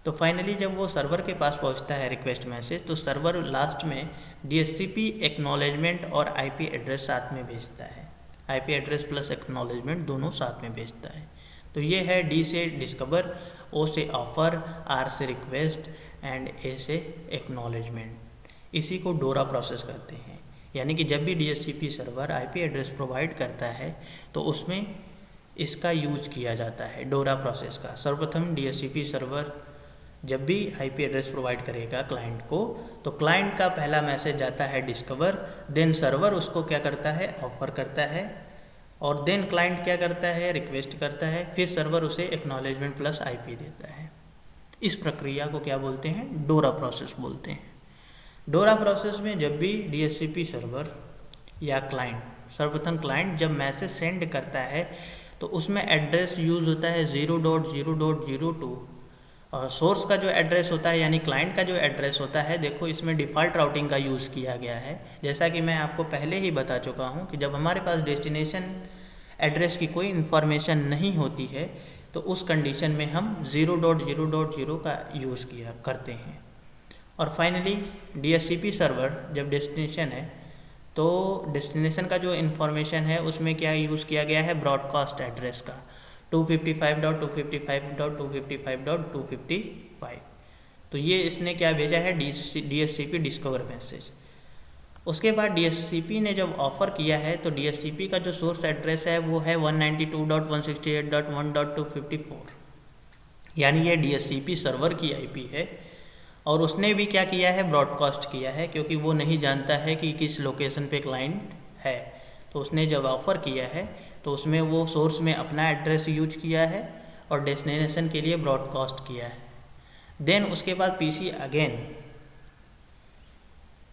A: तो फाइनली जब वो सर्वर के पास पहुंचता है रिक्वेस्ट मैसेज, तो सर्वर लास्ट में DHCP एक्नॉलेजमेंट और IP एड्रेस साथ में भेजता है। IP एड्रेस प्लस एक्नॉलेजमेंट दोनों साथ में भेजता है। तो ये है D से डिस्कवर, O से ऑफ़र, R से रिक्वेस्ट एंड A से एक्नॉलेजमेंट। इसी को डोरा प्रोसेस करते हैं। यानी कि जब भी DHCP server IP address provide करता है तो उसमें इसका यूज किया जाता है, डोरा प्रोसेस का। सर्वप्रथम DHCP सर्वर जब भी IP एड्रेस प्रोवाइड करेगा क्लाइंट को, तो क्लाइंट का पहला मैसेज जाता है डिस्कवर, देन सर्वर उसको क्या करता है, ऑफर करता है, और देन क्लाइंट क्या करता है, रिक्वेस्ट करता है, फिर सर्वर उसे एक्नॉलेजमेंट प्लस IP देता है। इस प्रक्रिया को क्या बोलते हैं, डोरा प्रोसेस बोलते हैं। डोरा प्रोसेस में जब भी DHCP सर्वर या क्लाइंट, सर्वप्रथम क्लाइंट जब मैसेज सेंड करता है तो उसमें एड्रेस यूज़ होता है 0.0.02 और सोर्स का जो एड्रेस होता है यानी क्लाइंट का जो एड्रेस होता है, देखो इसमें डिफ़ॉल्ट राउटिंग का यूज़ किया गया है। जैसा कि मैं आपको पहले ही बता चुका हूँ कि जब हमारे पास डेस्टिनेशन एड्रेस की कोई इन्फॉर्मेशन नहीं होती है तो उस कंडीशन में हम 0.0.0 का यूज़ किया करते हैं। और फाइनली DHCP सर्वर जब डेस्टिनेशन है तो डेस्टिनेशन का जो इन्फॉर्मेशन है उसमें क्या यूज़ किया गया है, ब्रॉडकास्ट एड्रेस का 255.255.255.255। तो ये इसने क्या भेजा है, DHCP डिस्कवर मैसेज। उसके बाद DHCP ने जब ऑफ़र किया है तो DHCP का जो सोर्स एड्रेस है वो है 192.168.1.254, यानी ये DHCP सर्वर की IP है। और उसने भी क्या किया है, ब्रॉडकास्ट किया है, क्योंकि वो नहीं जानता है कि किस लोकेशन पे क्लाइंट है। तो उसने जब ऑफ़र किया है तो उसमें वो सोर्स में अपना एड्रेस यूज किया है और डेस्टिनेशन के लिए ब्रॉडकास्ट किया है। देन उसके बाद PC अगेन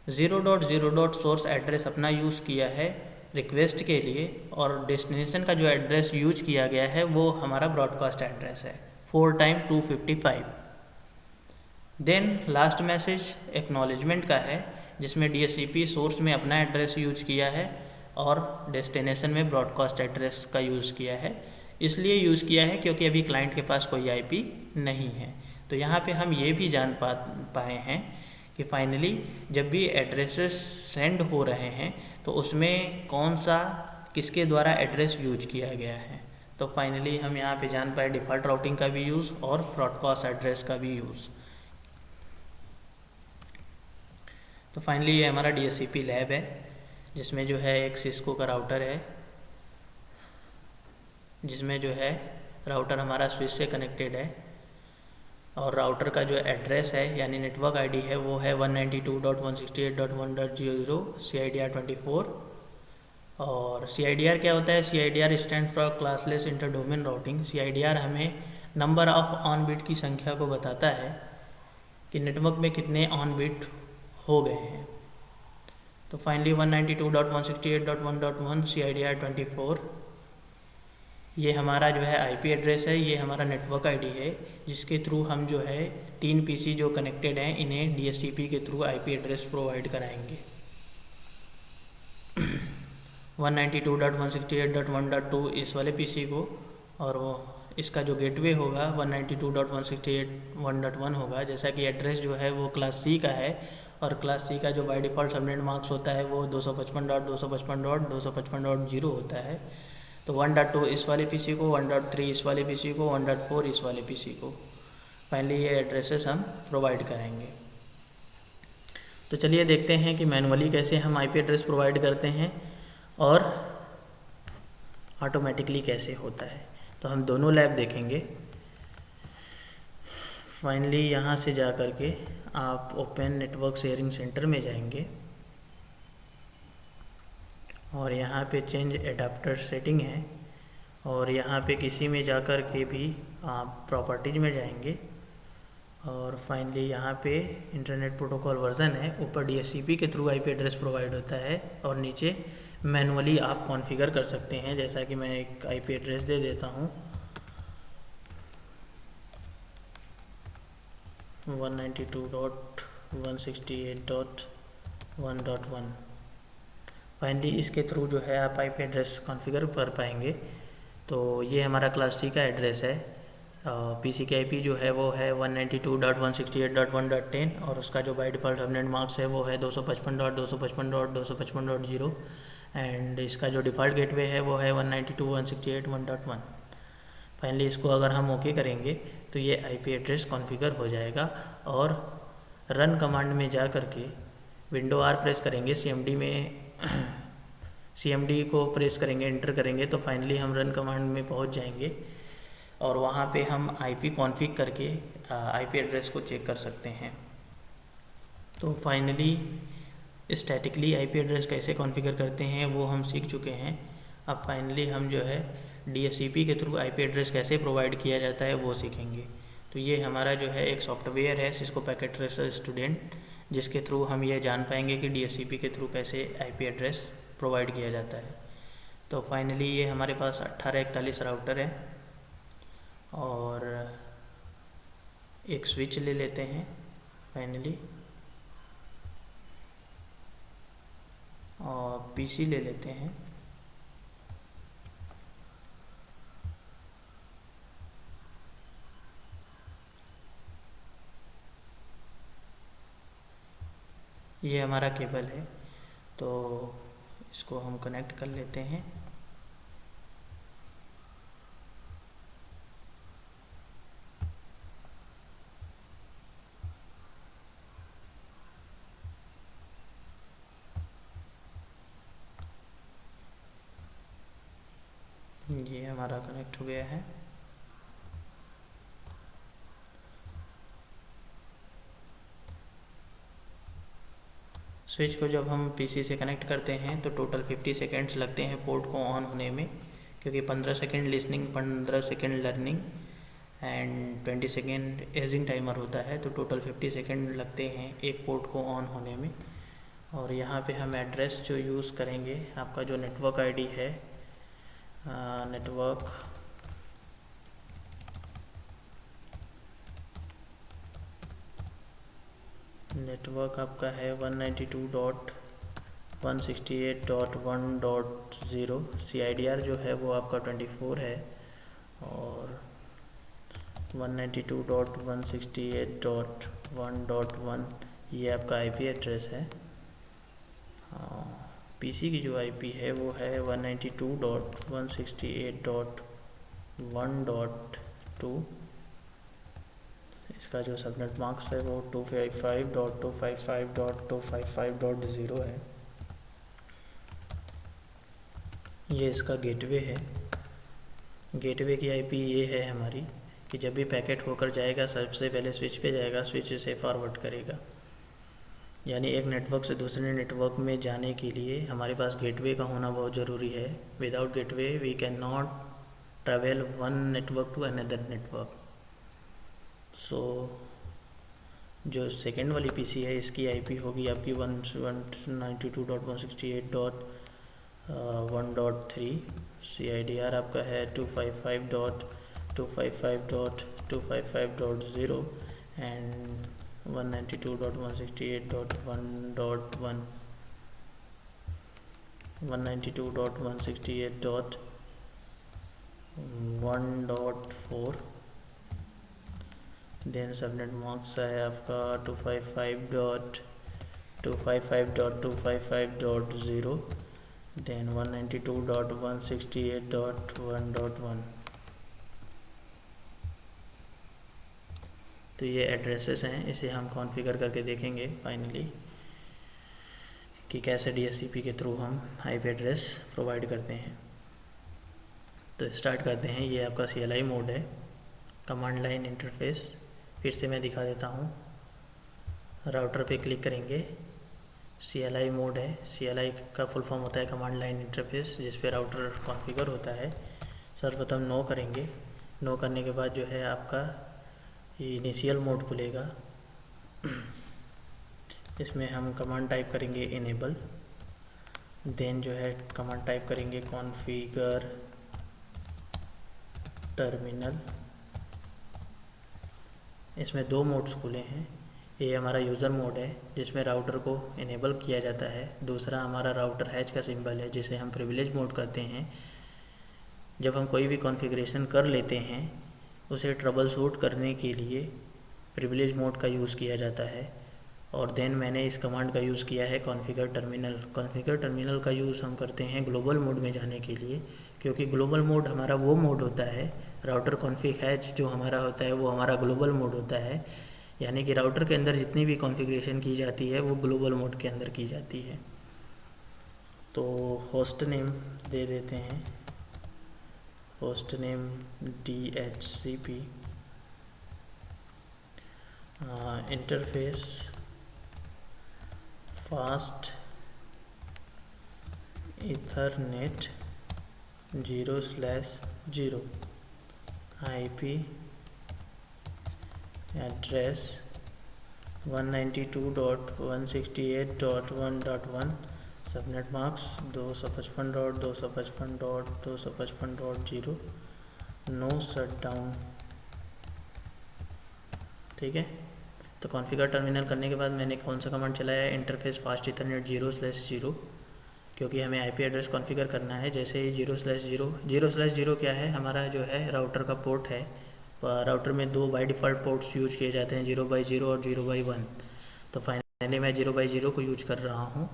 A: 0.0. सोर्स एड्रेस अपना यूज़ किया है रिक्वेस्ट के लिए, और डेस्टिनेशन का जो एड्रेस यूज किया गया है वो हमारा ब्रॉडकास्ट एड्रेस है 4 × 255। देन लास्ट मैसेज एक्नॉलेजमेंट का है जिसमें DHCP सोर्स में अपना एड्रेस यूज किया है और डेस्टिनेशन में ब्रॉडकास्ट एड्रेस का यूज़ किया है। इसलिए यूज़ किया है क्योंकि अभी क्लाइंट के पास कोई IP नहीं है। तो यहाँ पे हम ये भी जान पाए हैं कि फाइनली जब भी एड्रेसेस सेंड हो रहे हैं तो उसमें कौन सा किसके द्वारा एड्रेस यूज किया गया है। तो फाइनली हम यहाँ पे जान पाए डिफ़ॉल्ट राउटिंग का भी यूज़ और ब्रॉडकास्ट एड्रेस का भी यूज़। तो फाइनली ये हमारा DHCP लैब है जिसमें जो है एक सिस्को का राउटर है, जिसमें जो है राउटर हमारा स्विच से कनेक्टेड है, और राउटर का जो एड्रेस है यानी नेटवर्क ID है वो है 192.168.1.0 CIDR24। और CIDR क्या होता है, CIDR stand for classless interdomain routing. CIDR हमें नंबर ऑफ ऑन बिट की संख्या को बताता है कि नेटवर्क में कितने ऑन बिट हो गए हैं। तो फाइनली 192.168.1.1 CIDR24 ये हमारा जो है IP एड्रेस है, ये हमारा नेटवर्क ID है जिसके थ्रू हम जो है 3 PC जो कनेक्टेड हैं इन्हें DHCP के थ्रू IP एड्रेस प्रोवाइड कराएंगे 192.168.1.2 इस वाले PC को, और वो इसका जो गेटवे होगा 192.168.1.1 होगा। जैसा कि एड्रेस जो है वो क्लास C का है और क्लास C का जो बाय डिफ़ॉल्ट सबनेट मार्क्स होता है वो 255.255.255.0 होता है। तो 1.2 इस वाले PC को, 1.3 इस वाले PC को, 1.4 इस वाले PC को फाइनली ये एड्रेसेस हम प्रोवाइड करेंगे। तो चलिए देखते हैं कि मैनुअली कैसे हम IP एड्रेस प्रोवाइड करते हैं और ऑटोमेटिकली कैसे होता है। तो हम दोनों लैब देखेंगे। फाइनली यहाँ से जा कर के आप ओपन नेटवर्क शेयरिंग सेंटर में जाएंगे और यहाँ पे चेंज एडाप्टर सेटिंग है, और यहाँ पे किसी में जाकर के भी आप प्रॉपर्टीज में जाएंगे और फाइनली यहाँ पे इंटरनेट प्रोटोकॉल वर्जन है, ऊपर DHCP के थ्रू IP एड्रेस प्रोवाइड होता है और नीचे मैनुअली आप कॉन्फ़िगर कर सकते हैं। जैसा कि मैं एक IP एड्रेस दे देता हूँ 192.168.1.1। फाइनली इसके थ्रू जो है आप IP एड्रेस कॉन्फ़िगर कर पाएंगे। तो ये हमारा क्लास C का एड्रेस है। PC की IP जो है वो है 192.168.1.10 और उसका जो बाय डिफ़ॉल्ट सबनेट मार्क्स है वो है 255.255.255.0 एंड इसका जो डिफ़ॉल्ट गेटवे है वो है 192.168.1.1। फाइनली इसको अगर हम ओके करेंगे तो ये IP एड्रेस कॉन्फ़िगर हो जाएगा और रन कमांड में जा कर के विंडो R प्रेस करेंगे, CMD में CMD को प्रेस करेंगे, एंटर करेंगे तो फाइनली हम रन कमांड में पहुंच जाएंगे और वहाँ पे हम IP कॉन्फ़िग करके IP एड्रेस को चेक कर सकते हैं। तो फाइनली स्टैटिकली IP एड्रेस कैसे कॉन्फ़िगर करते हैं वो हम सीख चुके हैं। अब फाइनली हम जो है DHCP के थ्रू IP एड्रेस कैसे प्रोवाइड किया जाता है वो सीखेंगे। तो ये हमारा जो है एक सॉफ्टवेयर है सिस्को पैकेट ट्रेसर स्टूडेंट, जिसके थ्रू हम ये जान पाएंगे कि DHCP के थ्रू कैसे IP एड्रेस प्रोवाइड किया जाता है। तो फाइनली ये हमारे पास 1841 राउटर है और एक स्विच ले लेते हैं फाइनली, और PC ले लेते हैं। ये हमारा केबल है तो इसको हम कनेक्ट कर लेते हैं। ये हमारा कनेक्ट हो गया है। स्विच को जब हम PC से कनेक्ट करते हैं तो टोटल 50 सेकेंड्स लगते हैं पोर्ट को ऑन होने में, क्योंकि 15 second listening, 15 second learning and 20 second ageing timer होता है। तो टोटल 50 सेकेंड लगते हैं एक पोर्ट को ऑन होने में। और यहाँ पे हम एड्रेस जो यूज़ करेंगे, आपका जो नेटवर्क ID है, नेटवर्क आपका है 192.168.1.0। CIDR जो है वो आपका 24 है और 192.168.1.1 ये आपका IP एड्रेस है। PC की जो IP है वो है 192.168.1.2। इसका जो सबनेट मार्क्स है वो 255.255.255.0 है। ये इसका गेटवे है। गेटवे की IP ये है हमारी कि जब भी पैकेट होकर जाएगा सबसे पहले स्विच पे जाएगा, स्विच से फॉरवर्ड करेगा। यानी एक नेटवर्क से दूसरे नेटवर्क में जाने के लिए हमारे पास गेटवे का होना बहुत ज़रूरी है। Without gateway we can not travel one network to another network. So जो सेकेंड वाली PC है इसकी IP होगी आपकी 192.168.1.3। CIDR आपका है 255.255.255.0 एंड 192.168.1.1 192.168.1.4। देन सबनेट मार्क्स है आपका 255.255.255.0 देन 192.168.1.1। तो ये एड्रेसेस हैं, इसे हम कॉन्फ़िगर करके देखेंगे फाइनली कि कैसे DHCP के थ्रू हम IP एड्रेस प्रोवाइड करते हैं। तो स्टार्ट करते हैं। ये आपका CLI मोड है, कमांड लाइन इंटरफेस। फिर से मैं दिखा देता हूँ। राउटर पे क्लिक करेंगे, CLI मोड है। CLI का फुल फॉर्म होता है कमांड लाइन इंटरफेस, जिस पे राउटर कॉन्फ़िगर होता है। सर्वप्रथम नो करेंगे। नो करने के बाद जो है आपका इनिशियल मोड खुलेगा। इसमें हम कमांड टाइप करेंगे इनेबल, देन जो है कमांड टाइप करेंगे कॉन्फ़िगर टर्मिनल। इसमें दो मोड्स खुले हैं। ये हमारा यूज़र मोड है जिसमें राउटर को इनेबल किया जाता है। दूसरा हमारा राउटर हैच का सिंबल है जिसे हम प्रिविलेज मोड कहते हैं। जब हम कोई भी कॉन्फ़िगरेशन कर लेते हैं उसे ट्रबल शूट करने के लिए प्रिविलेज मोड का यूज़ किया जाता है। और देन मैंने इस कमांड का यूज़ किया है कॉन्फ़िगर टर्मिनल। कॉन्फ़िगर टर्मिनल का यूज़ हम करते हैं ग्लोबल मोड में जाने के लिए, क्योंकि ग्लोबल मोड हमारा वो मोड होता है, राउटर कॉन्फ़िग हैच जो हमारा होता है वो हमारा ग्लोबल मोड होता है। यानी कि राउटर के अंदर जितनी भी कॉन्फ़िगरेशन की जाती है वो ग्लोबल मोड के अंदर की जाती है। तो होस्ट नेम दे देते हैं, host name DHCP, interface fast ethernet 0/0, IP address 192.168.1.1, subnet marks 255.255.255.0, no shutdown. ठीक है। तो कॉन्फ़िगर टर्मिनल करने के बाद मैंने कौन सा कमांड चलाया है, इंटरफेस फास्ट ईथरनेट 0/0, क्योंकि हमें IP एड्रेस कॉन्फ़िगर करना है। जैसे ही 0/0 क्या है, हमारा जो है राउटर का पोर्ट है। राउटर में दो बाय डिफ़ॉल्ट पोर्ट्स यूज किए जाते हैं, 0/0 और 0/1। तो फाइनली मैं 0/0 को यूज कर रहा हूँ।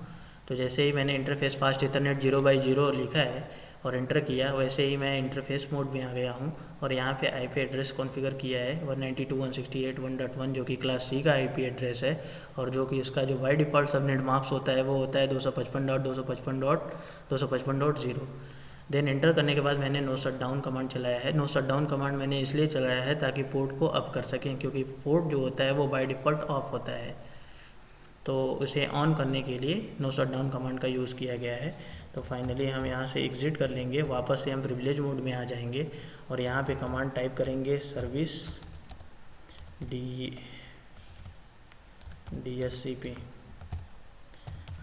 A: तो जैसे ही मैंने इंटरफेस फास्ट ईथरनेट 0/0 लिखा है और एंटर किया, वैसे ही मैं इंटरफेस मोड में आ गया हूँ और यहाँ पे IP एड्रेस कॉन्फ़िगर किया है 192.168.1.1, जो कि क्लास C का IP एड्रेस है। और जो कि इसका जो बाय डिफ़ॉल्ट सबनेट मार्क्स होता है वो होता है 255.255.255.0। देन एंटर करने के बाद मैंने नो शटडाउन कमांड चलाया है। नो शटडाउन कमांड मैंने इसलिए चलाया है ताकि पोर्ट को ऑफ कर सकें, क्योंकि पोर्ट जो होता है वो बाय डिफ़ॉल्ट ऑफ होता है। तो उसे ऑन करने के लिए नो शटडाउन कमांड का यूज़ किया गया है। तो फाइनली हम यहाँ से एग्ज़िट कर लेंगे, वापस से हम प्रिविलेज मोड में आ जाएंगे और यहाँ पे कमांड टाइप करेंगे service DHCP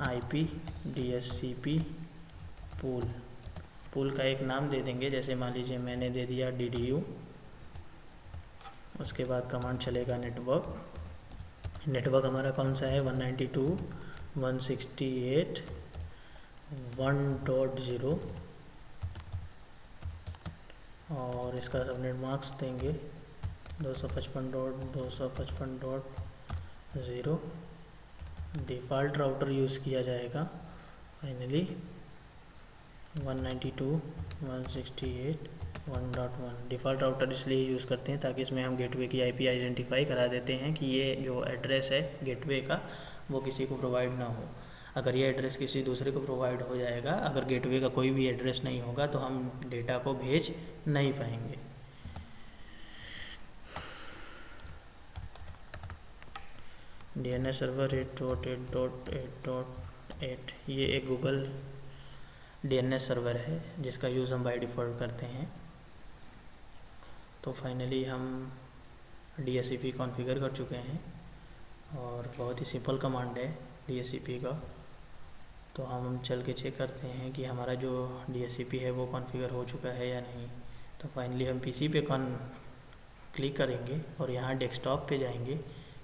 A: IP DHCP pool का एक नाम दे देंगे, जैसे मान लीजिए मैंने दे दिया DDU। उसके बाद कमांड चलेगा नेटवर्क हमारा कौन सा है, 192.168.1.0 और इसका सबनेट मार्क्स देंगे 255.255.0। डिफ़ॉल्ट राउटर यूज़ किया जाएगा फाइनली 192.168.1.1। डिफ़ॉल्ट राउटर इसलिए यूज़ करते हैं ताकि इसमें हम गेटवे की IP आइडेंटिफाई करा देते हैं कि ये जो एड्रेस है गेटवे का वो किसी को प्रोवाइड ना हो। अगर ये एड्रेस किसी दूसरे को प्रोवाइड हो जाएगा, अगर गेटवे का कोई भी एड्रेस नहीं होगा तो हम डेटा को भेज नहीं पाएंगे। DNS सर्वर 8.8.8.8 ये एक गूगल DNS सर्वर है जिसका यूज़ हम बाय डिफ़ॉल्ट करते हैं। तो फाइनली हम DHCP कॉन्फ़िगर कर चुके हैं और बहुत ही सिंपल कमांड है DHCP का। तो हम चल के चेक करते हैं कि हमारा जो DHCP है वो कॉन्फ़िगर हो चुका है या नहीं। तो फाइनली हम PC पे क्लिक करेंगे और यहाँ डेस्कटॉप पे जाएंगे।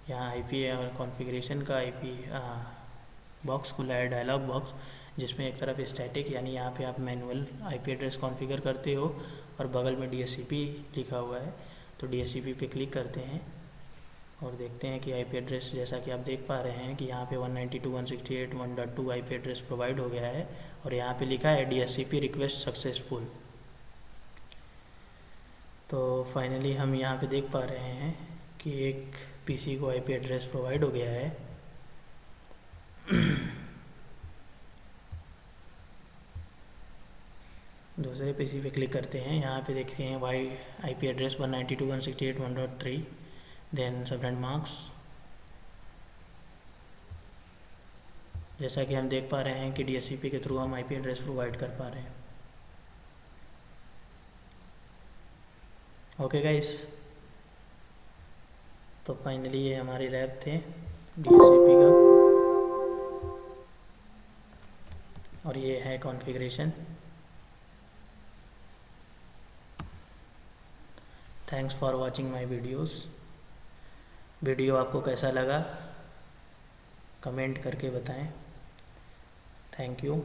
A: यहाँ IP कॉन्फ़िगरेशन का IP बॉक्स खुला है, डायलॉग बॉक्स, जिसमें एक तरफ स्टैटिक यानी यहाँ पे आप मैनुअल IP एड्रेस कॉन्फ़िगर करते हो और बगल में DHCP लिखा हुआ है। तो DHCP पे क्लिक करते हैं और देखते हैं कि IP एड्रेस, जैसा कि आप देख पा रहे हैं कि यहाँ पे 192.168.1.2 IP एड्रेस प्रोवाइड हो गया है और यहाँ पे लिखा है DHCP रिक्वेस्ट सक्सेसफुल। तो फाइनली हम यहाँ पे देख पा रहे हैं कि एक PC को IP एड्रेस प्रोवाइड हो गया है। दूसरे PC पे क्लिक करते हैं, यहाँ पे देखते हैं IP address 192.168.1.3, then subnet marks जैसा कि हम देख पा रहे हैं कि DHCP के थ्रू हम IP एड्रेस प्रोवाइड कर पा रहे हैं। ओके गाइस, तो फाइनली ये हमारे लैब थे DHCP का, और ये है configuration. Thanks for watching my videos. Video आपको कैसा लगा कमेंट करके बताएं। Thank you.